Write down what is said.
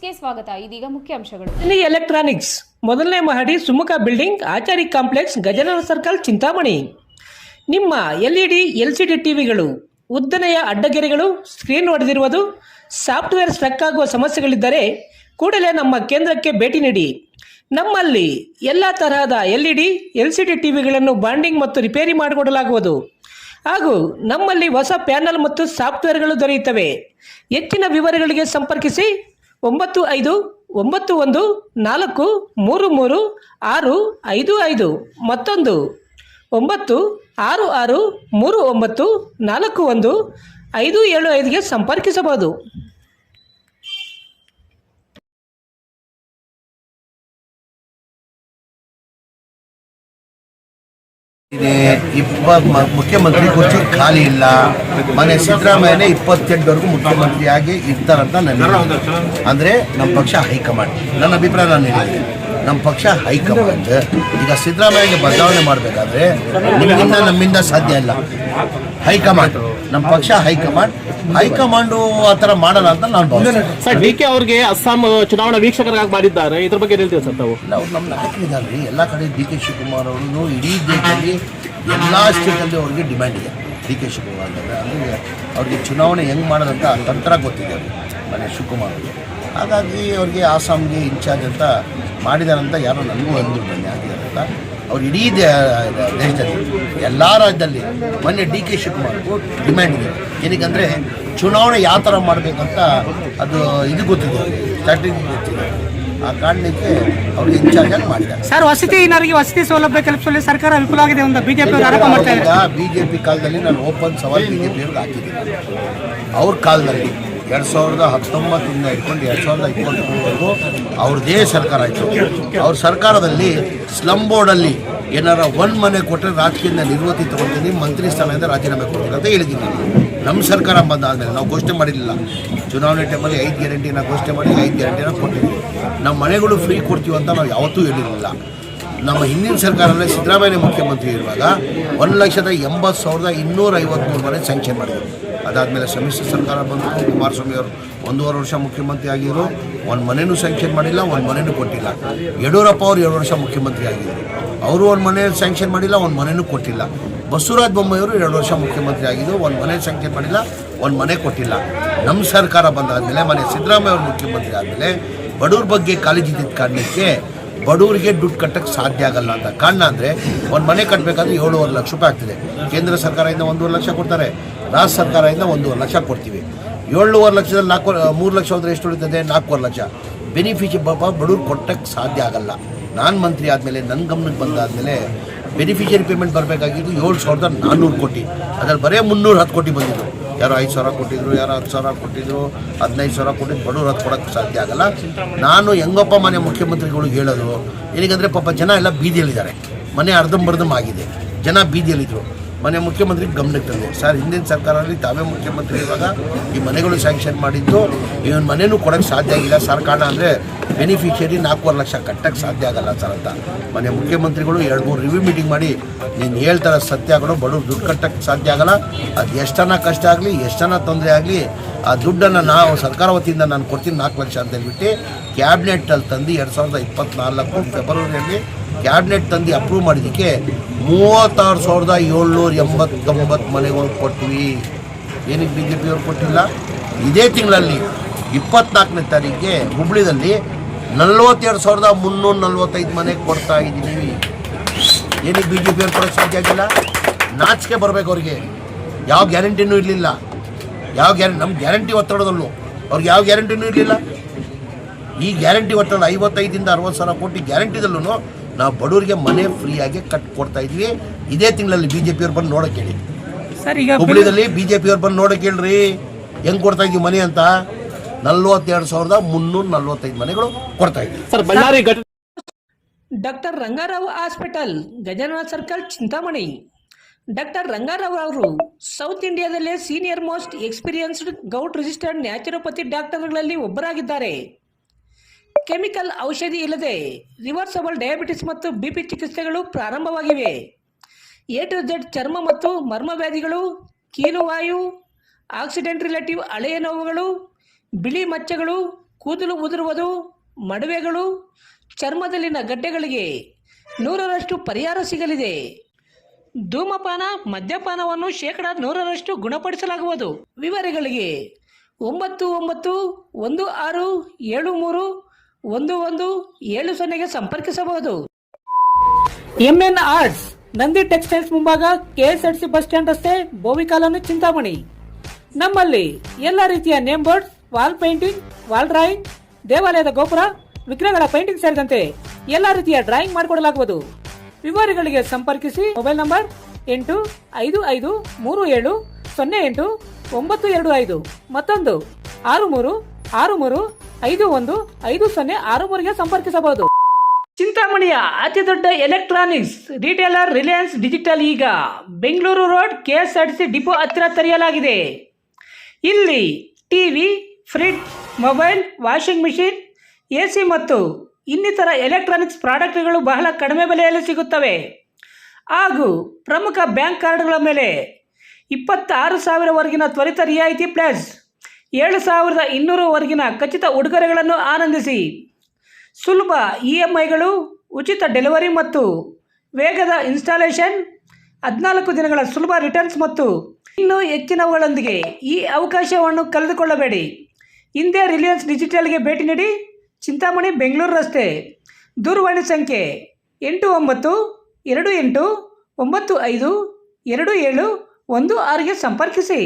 ನ್ಯೂಸ್ಗೆ ಸ್ವಾಗತ. ಇದೀಗ ಮುಖ್ಯಾಂಶಗಳು. ಎಲೆಕ್ಟ್ರಾನಿಕ್ಸ್ ಮೊದಲನೇ ಮಹಡಿ Sumukha building, Achari complex, Gajanana circle, Chintamani. ನಿಮ್ಮ ಎಲ್ಇಡಿ ಎಲ್ಸಿಡಿ ಟಿವಿಗಳು ಉದ್ದನೆಯ ಅಡ್ಡಗೆರೆಗಳು, ಸ್ಕ್ರೀನ್ ಒಡೆದಿರುವುದು, ಸಾಫ್ಟ್ವೇರ್ ಸ್ಟ್ರಕ್ ಆಗುವ ಸಮಸ್ಯೆಗಳಿದ್ದರೆ ಕೂಡಲೇ ನಮ್ಮ ಕೇಂದ್ರಕ್ಕೆ ಭೇಟಿ ನೀಡಿ. ನಮ್ಮಲ್ಲಿ ಎಲ್ಲ ತರಹದ ಎಲ್ಇಡಿ ಎಲ್ಸಿಡಿ ಟಿವಿಗಳನ್ನು ಬಾಂಡಿಂಗ್ ಮತ್ತು ರಿಪೇರಿ ಮಾಡಿಕೊಡಲಾಗುವುದು. ಹಾಗೂ ನಮ್ಮಲ್ಲಿ ಹೊಸ ಪ್ಯಾನಲ್ ಮತ್ತು ಸಾಫ್ಟ್ವೇರ್ಗಳು ದೊರೆಯುತ್ತವೆ. ಹೆಚ್ಚಿನ ವಿವರಗಳಿಗೆ ಸಂಪರ್ಕಿಸಿ 9514333655, ಮತ್ತೊಂದು 9663941575ಗೆ ಸಂಪರ್ಕಿಸಬಹುದು. ಮುಖ್ಯಮಂತ್ರಿ ಕುರ್ಚಿ ಖಾಲಿ ಇಲ್ಲ. ಮನೆ ಸಿದ್ದರಾಮಯ್ಯನೇ 28ವರೆಗೂ ಮುಖ್ಯಮಂತ್ರಿಯಾಗಿ ಇರ್ತಾರಂತ ನನ್ನ ಅಂದರೆ ನಮ್ಮ ಪಕ್ಷ ಹೈಕಮಾಂಡ್. ನನ್ನ ಅಭಿಪ್ರಾಯ ನಾನು ಹೇಳಿದೆ, ನಮ್ಮ ಪಕ್ಷ ಹೈಕಮಾಂಡ್ ಈಗ ಸಿದ್ದರಾಮಯ್ಯಗೆ ಬದಲಾವಣೆ ಮಾಡಬೇಕಾದ್ರೆ ನಿಮ್ಮಿಂದ ನಮ್ಮಿಂದ ಸಾಧ್ಯ ಇಲ್ಲ. ಹೈಕಮಾಂಡ್, ನಮ್ಮ ಪಕ್ಷ ಹೈಕಮಾಂಡು ಆ ಥರ ಮಾಡಲ್ಲ ಅಂತ ನಾನು ಭಾವಿಸ್ತೇನೆ. ಸರ್, ಡಿ ಕೆ ಅವ್ರಿಗೆ ಅಸ್ಸಾಂ ಚುನಾವಣಾ ವೀಕ್ಷಕರಾಗಿ ಮಾಡಿದ್ದಾರೆ, ಇದ್ರ ಬಗ್ಗೆ ಹೇಳ್ತೀವಿ ಸರ್ ತಾವು? ಇಲ್ಲ, ಅವ್ರು ನಮ್ಮ ನಾಯಕರಿದ್ದಾರೆ ರೀ. ಎಲ್ಲ ಕಡೆ ಡಿ ಕೆ ಶಿವಕುಮಾರ್ ಅವರು ಇಡೀ ದೇಶದಲ್ಲಿ ಎಲ್ಲ ಸ್ಟೇಟಲ್ಲಿ ಅವ್ರಿಗೆ ಡಿಮ್ಯಾಂಡ್ ಇದೆ. ಡಿ ಕೆ ಶಿವಕುಮಾರ್ ಅಂದರೆ ಅವ್ರಿಗೆ ಚುನಾವಣೆ ಹೆಂಗೆ ಮಾಡೋದಂತ ತಂತ್ರ ಗೊತ್ತಿದೆ ಅವ್ರಿಗೆ, ಮನೆ ಶಿವಕುಮಾರ್ ಅವರು. ಹಾಗಾಗಿ ಅವ್ರಿಗೆ ಆಸಾಮ್ಗೆ ಇನ್ಚಾರ್ಜ್ ಅಂತ ಮಾಡಿದಾರಂತ ಯಾರೋ ನನಗೂ ಅಂದರು ಬನ್ನಿ ಆಗಿದ್ದಾರೆ ಅಂತ. ಅವ್ರು ಇಡೀ ದೇಶದಲ್ಲಿ ಎಲ್ಲ ರಾಜ್ಯದಲ್ಲಿ ಮೊನ್ನೆ ಡಿ ಕೆ ಶಿವಕುಮಾರ್ಗೂ ಡಿಮ್ಯಾಂಡ್ ಇದೆ. ಏನಕ್ಕಂದರೆ ಚುನಾವಣೆ ಯಾವ ಥರ ಮಾಡಬೇಕಂತ ಅದು ಇದು ಗೊತ್ತಿದೆ, ಸ್ಟ್ರಾಟಜಿ ಗೊತ್ತಿದೆ. ಆ ಕಾರಣಕ್ಕೆ ಅವ್ರಿಗೆ ಇನ್ಚಾರ್ಜ್ ಆಗಿ ಮಾಡಿದ್ದಾರೆ. ಸರ್, ವಸತಿ ಸೌಲಭ್ಯ ಕಲ್ಪಿಸುವಲ್ಲಿ ಸರ್ಕಾರ ವಿಫಲವಾಗಿದೆ ಅಂತ ಬಿಜೆಪಿ ಆರೋಪ ಮಾಡ್ತಾರೆ. ಬಿಜೆಪಿ ಕಾಲದಲ್ಲಿ ನಾನು ಓಪನ್ ಸವಾಲ್ ಬಿಜೆಪಿಯವ್ರಿಗೆ ಹಾಕಿದ್ದೀನಿ. ಅವ್ರ ಕಾಲದಲ್ಲಿ 2019 ಹಿಡ್ಕೊಂಡು 2023ವರೆಗೂ ಅವ್ರದ್ದೇ ಸರ್ಕಾರ ಆಯಿತು. ಅವ್ರ ಸರ್ಕಾರದಲ್ಲಿ ಸ್ಲಮ್ ಬೋರ್ಡಲ್ಲಿ ಏನಾರ ಒಂದು ಮನೆ ಕೊಟ್ಟರೆ ರಾಜಕೀಯದಿಂದ ನಿರ್ವೃತ್ತಿ ತೊಗೊಳ್ತೀನಿ, ಮಂತ್ರಿ ಸ್ಥಾನದಿಂದ ರಾಜೀನಾಮೆ ಕೊಡ್ತೀನಿ ಅಂತ ಹೇಳಿದ್ದೀನಿ. ನಮ್ಮ ಸರ್ಕಾರ ಬಂದಾದಮೇಲೆ ನಾವು ಘೋಷಣೆ ಮಾಡಿರಲಿಲ್ಲ. ಚುನಾವಣೆ ಟೈಮಲ್ಲಿ 5 ಗ್ಯಾರಂಟಿನ ಘೋಷಣೆ ಮಾಡಿ 5 ಗ್ಯಾರಂಟಿನ ಕೊಟ್ಟಿದ್ದೀವಿ. ನಮ್ಮ ಮನೆಗಳು ಫ್ರೀ ಕೊಡ್ತೀವಿ ಅಂತ ನಾವು ಯಾವತ್ತೂ ಹೇಳಿರಲಿಲ್ಲ. ನಮ್ಮ ಹಿಂದಿನ ಸರ್ಕಾರದಲ್ಲಿ ಸಿದ್ದರಾಮಯ್ಯ ಮುಖ್ಯಮಂತ್ರಿ ಇರುವಾಗ 1,80,253 ಮನೆ ಸ್ಯಾಂಕ್ಷನ್ ಮಾಡಿದರು. ಅದಾದಮೇಲೆ ಸಮ್ಮಿಶ್ರ ಸರ್ಕಾರ ಬಂದು ಕುಮಾರಸ್ವಾಮಿ ಅವರು 1.5 ವರ್ಷ ಮುಖ್ಯಮಂತ್ರಿ ಆಗಿದ್ದರು, ಒಂದು ಮನೆಯೂ ಸ್ಯಾಂಕ್ಷನ್ ಮಾಡಿಲ್ಲ, ಒಂದು ಮನೆಯೂ ಕೊಟ್ಟಿಲ್ಲ. ಯಡಿಯೂರಪ್ಪ ಅವರು 2 ವರ್ಷ ಮುಖ್ಯಮಂತ್ರಿ ಆಗಿದ್ದರು, ಅವರು ಒಂದು ಮನೆ ಸ್ಯಾಂಕ್ಷನ್ ಮಾಡಿಲ್ಲ, ಒಂದು ಮನೆಯೂ ಕೊಟ್ಟಿಲ್ಲ. ಬಸವರಾಜ ಬೊಮ್ಮಾಯಿಯವರು 2 ವರ್ಷ ಮುಖ್ಯಮಂತ್ರಿ ಆಗಿದ್ದು, ಒಂದು ಮನೆ ಸ್ಯಾಂಕ್ಷನ್ ಮಾಡಿಲ್ಲ, ಒಂದು ಮನೆ ಕೊಟ್ಟಿಲ್ಲ. ನಮ್ಮ ಸರ್ಕಾರ ಬಂದಾದಮೇಲೆ ಮನೆ ಸಿದ್ದರಾಮಯ್ಯ ಅವರು ಮುಖ್ಯಮಂತ್ರಿ ಆದಮೇಲೆ ಬಡವ್ರ ಬಗ್ಗೆ ಕಾಳಜಿ ಇದ್ದಿದ್ದ ಕಾರಣಕ್ಕೆ ಬಡವರಿಗೆ ದುಡ್ಡು ಕಟ್ಟಕ್ಕೆ ಸಾಧ್ಯ ಆಗಲ್ಲ ಅಂತ ಕಾರಣ ಅಂದರೆ ಒಂದು ಮನೆ ಕಟ್ಟಬೇಕಾದ್ರೆ 7.5 ಲಕ್ಷ ರೂಪಾಯಿ ಆಗ್ತಿದೆ. ಕೇಂದ್ರ ಸರ್ಕಾರದಿಂದ 1.5 ಲಕ್ಷ ಕೊಡ್ತಾರೆ, ರಾಜ್ಯ ಸರ್ಕಾರದಿಂದ 1.5 ಲಕ್ಷ ಕೊಡ್ತೀವಿ. 7.5 ಲಕ್ಷದಲ್ಲಿ 3 ಲಕ್ಷ ಹೋದರೆ ಎಷ್ಟು ಉಳಿತದೆ? 4.5 ಲಕ್ಷ. ಬೆನಿಫಿಷಿ ಬಡವ್ರು ಕೊಟ್ಟಕ್ಕೆ ಸಾಧ್ಯ ಆಗಲ್ಲ. ನಾನು ಮಂತ್ರಿ ಆದಮೇಲೆ ನನ್ನ ಗಮನಕ್ಕೆ ಬಂದಾದಮೇಲೆ ಬೆನಿಫಿಷಿಯರಿ ಪೇಮೆಂಟ್ ಬರಬೇಕಾಗಿದ್ದು 7,400 ಕೋಟಿ, ಅದರಲ್ಲಿ ಬರೀ 310 ಕೋಟಿ ಬಂದಿದ್ದು. ಯಾರೋ 5,000 ಕೊಟ್ಟಿದ್ರು, ಯಾರೋ 10,000 ಕೊಟ್ಟಿದ್ರು, 15,000 ಕೊಟ್ಟಿದ್ದು. ಬಡವ್ರು ಅದು ಕೊಡೋಕ್ಕೆ ಸಾಧ್ಯ ಆಗಲ್ಲ. ನಾನು ಹೆಂಗಪ್ಪ ಮನೆ ಮುಖ್ಯಮಂತ್ರಿಗಳಿಗೆ ಹೇಳೋದು, ಏನಕ್ಕಂದರೆ ಪಾಪ ಜನ ಎಲ್ಲ ಬೀದಿಯಲ್ಲಿದ್ದಾರೆ, ಮನೆ ಅರ್ಧಂಬರ್ಧಂ ಆಗಿದೆ, ಜನ ಬೀದಿಯಲ್ಲಿದ್ದರು. ಮನೆ ಮುಖ್ಯಮಂತ್ರಿ ಗಮನಕ್ಕೆ ತಂದೆ, ಸರ್ ಹಿಂದಿನ ಸರ್ಕಾರದಲ್ಲಿ ತಾವೇ ಮುಖ್ಯಮಂತ್ರಿ ಇರುವಾಗ ಈ ಮನೆಗಳು ಸ್ಯಾಂಕ್ಷನ್ ಮಾಡಿದ್ದು, ಇವನ್ ಮನೆಯೂ ಕೊಡೋಕ್ಕೆ ಸಾಧ್ಯ ಆಗಿಲ್ಲ ಸರ್. ಕಾರಣ ಅಂದರೆ ಬೆನಿಫಿಷಿಯರಿ 4.5 ಲಕ್ಷ ಕಟ್ಟಕ್ಕೆ ಸಾಧ್ಯ ಆಗಲ್ಲ ಸರ್ ಅಂತ ಮನೆ ಮುಖ್ಯಮಂತ್ರಿಗಳು 2-3 ರಿವ್ಯೂ ಮೀಟಿಂಗ್ ಮಾಡಿ ನೀನು ಹೇಳ್ತಾರೆ ಸತ್ಯಗಳು, ಬಡವ್ರು ದುಡ್ಡು ಕಟ್ಟಕ್ಕೆ ಸಾಧ್ಯ ಆಗಲ್ಲ. ಅದು ಎಷ್ಟನ್ನ ಕಷ್ಟ ಆಗಲಿ, ಎಷ್ಟನ್ನ ತೊಂದರೆ ಆಗಲಿ, ಆ ದುಡ್ಡನ್ನು ನಾವು ಸರ್ಕಾರ ವತಿಯಿಂದ ನಾನು ಕೊಡ್ತೀನಿ 4 ಲಕ್ಷ ಅಂತ ಹೇಳ್ಬಿಟ್ಟು ಕ್ಯಾಬಿನೆಟ್ಟಲ್ಲಿ ತಂದು 2024 ಫೆಬ್ರವರಿಯಲ್ಲಿ ಕ್ಯಾಬಿನೆಟ್ ತಂದು ಅಪ್ರೂವ್ ಮಾಡಿದ್ದಕ್ಕೆ 36,789 ಮನೆಗಳು ಕೊಟ್ವಿ. ಏನಕ್ಕೆ ಬಿ ಜೆ ಪಿಯವ್ರು ಕೊಟ್ಟಿಲ್ಲ? ಇದೇ ತಿಂಗಳಲ್ಲಿ 24ನೇ ತಾರೀಕಿಗೆ ಹುಬ್ಳಿದಲ್ಲಿ 42,345 ಮನೆಗೆ ಕೊಡ್ತಾ ಇದ್ದೀವಿ. ಏನಕ್ಕೆ ಬಿ ಜೆ ಪಿಯವ್ರು ಕೊಡೋಕ್ಕೆ ಸಾಧ್ಯ ಆಗಿಲ್ಲ? ನಾಚಿಕೆ ಬರಬೇಕು ಅವ್ರಿಗೆ. ಯಾವ ಗ್ಯಾರಂಟಿನೂ ಇರಲಿಲ್ಲ. ನಮ್ಮ ಗ್ಯಾರಂಟಿ ಒತ್ತಡದಲ್ಲೂ ಅವ್ರಿಗೆ ಯಾವ ಗ್ಯಾರಂಟಿನೂ ಇರಲಿಲ್ಲ. ಈ ಗ್ಯಾರಂಟಿ ಒತ್ತಡ 55,000 60 ಸಾವಿರ ಕೋಟಿ ಗ್ಯಾರಂಟಿದಲ್ಲೂ ನಾವು ಬಡವರಿಗೆ ಮನೆ ಫ್ರೀಯಾಗಿ ಕೊಡ್ತಾ ಇದ್ವಿ. ಇದೇ ತಿಂಗಳಲ್ಲಿ ಬಿ ಜೆ ಪಿಯವ್ರು ಬಂದು ನೋಡೋಕೆ ಹೇಳಿ. ಸರ್, ಈಗ ಹುಬ್ಳಿದಲ್ಲಿ ಬಿ ಜೆ ಪಿಯವ್ರು ಬಂದು ನೋಡೋಕೆ ಹೇಳ್ರಿ ಹೆಂಗೆ ಕೊಡ್ತಾ ಇದ್ವಿ ಮನೆ ಅಂತ. 42,345 ಮನೆಗಳು ಕೊಡ್ತಾ ಇದ್ವಿ. Sir, Ballari doctor Rangarao hospital, Gajanana circle, Chintamani. Doctor Rangarao ಅವರು ಸೌತ್ ಇಂಡಿಯಾದಲ್ಲೇ senior most experienced gout registered naturopathy ಡಾಕ್ಟರ್ಗಳಲ್ಲಿ ಒಬ್ಬರಾಗಿದ್ದಾರೆ. ಕೆಮಿಕಲ್ ಔಷಧಿ ಇಲ್ಲದೆ ರಿವರ್ಸಬಲ್ ಡಯಾಬಿಟಿಸ್ ಮತ್ತು ಬಿಪಿ ಚಿಕಿತ್ಸೆಗಳು ಪ್ರಾರಂಭವಾಗಿವೆ. A to Z ಚರ್ಮ ಮತ್ತು ಮರ್ಮವ್ಯಾಧಿಗಳು, ಕೀಲುವಾಯು, ಆಕ್ಸಿಡೆಂಟ್ ರಿಲೇಟಿವ್ ಹಳೆಯ ನೋವುಗಳು, ಬಿಳಿ ಮಚ್ಚೆಗಳು, ಕೂದಲು ಉದುರುವುದು, ಮಡುವೆಗಳು, ಚರ್ಮದಲ್ಲಿನ ಗಡ್ಡೆಗಳಿಗೆ 100ರಷ್ಟು ಪರಿಹಾರ ಸಿಗಲಿದೆ. ಧೂಮಪಾನ, ಮದ್ಯಪಾನವನ್ನು 100% ಗುಣಪಡಿಸಲಾಗುವುದು. ವಿವರಗಳಿಗೆ 9916731170 ಸಂಪರ್ಕಿಸಬಹುದು. MN ಆರ್ಟ್ಸ್, ನಂದಿ ಟೆಕ್ಸ್ಟೈಲ್ಸ್ ಮುಂಭಾಗ, KSRTC ಬಸ್ ಸ್ಟ್ಯಾಂಡ್ ರಸ್ತೆ, ಬೋವಿ ಕಾಲೋನಿ, ಚಿಂತಾಮಣಿ. ನಮ್ಮಲ್ಲಿ ಎಲ್ಲ ರೀತಿಯ name boards, wall painting, wall drawing, ದೇವಾಲಯದ ಗೋಪುರ, ವಿಗ್ರಹಗಳ ಪೇಂಟಿಂಗ್ ಸೇರಿದಂತೆ ಎಲ್ಲ ರೀತಿಯ ಡ್ರಾಯಿಂಗ್ ಮಾಡಿಕೊಡಲಾಗುವುದು. ವಿವರಗಳಿಗೆ ಸಂಪರ್ಕಿಸಿ. ಮೊಬೈಲ್ ನಂಬರ್ 8553708925, ಮತ್ತೊಂದು 6363515063ಗೆ ಸಂಪರ್ಕಿಸಬಹುದು. ಚಿಂತಾಮಣಿಯ ಅತಿ ದೊಡ್ಡ ಎಲೆಕ್ಟ್ರಾನಿಕ್ಸ್ ರಿಟೇಲರ್ ರಿಲಯನ್ಸ್ ಡಿಜಿಟಲ್ ಈಗ ಬೆಂಗಳೂರು ರೋಡ್ KSRTC ಡಿಪೋ ಹತ್ತಿರ ತೆರೆಯಲಾಗಿದೆ. ಇಲ್ಲಿ TV, fridge, mobile, washing machine, AC ಮತ್ತು ಇನ್ನಿತರ ಎಲೆಕ್ಟ್ರಾನಿಕ್ಸ್ ಪ್ರಾಡಕ್ಟ್ಗಳು ಬಹಳ ಕಡಿಮೆ ಬೆಲೆಯಲ್ಲಿ ಸಿಗುತ್ತವೆ. ಹಾಗೂ ಪ್ರಮುಖ ಬ್ಯಾಂಕ್ ಕಾರ್ಡ್ಗಳ ಮೇಲೆ 26,000ವರೆಗಿನ ತ್ವರಿತ ರಿಯಾಯಿತಿ ಪ್ಲಸ್ 7,200ವರೆಗಿನ ಖಚಿತ ಉಡುಗೊರೆಗಳನ್ನು ಆನಂದಿಸಿ. ಸುಲಭ EMIಗಳು, ಉಚಿತ ಡೆಲಿವರಿ ಮತ್ತು ವೇಗದ ಇನ್ಸ್ಟಾಲೇಷನ್, 14 ದಿನಗಳ ಸುಲಭ ರಿಟರ್ನ್ಸ್ ಮತ್ತು ಇನ್ನೂ ಹೆಚ್ಚಿನವುಗಳೊಂದಿಗೆ ಈ ಅವಕಾಶವನ್ನು ಕಳೆದುಕೊಳ್ಳಬೇಡಿ. ಹಿಂದೆ ರಿಲಯನ್ಸ್ ಡಿಜಿಟಲ್ಗೆ ಭೇಟಿ ನೀಡಿ. ಚಿಂತಾಮಣಿ, ಬೆಂಗಳೂರು ರಸ್ತೆ. ದೂರವಾಣಿ ಸಂಖ್ಯೆ 8928952716ಗೆ ಸಂಪರ್ಕಿಸಿ.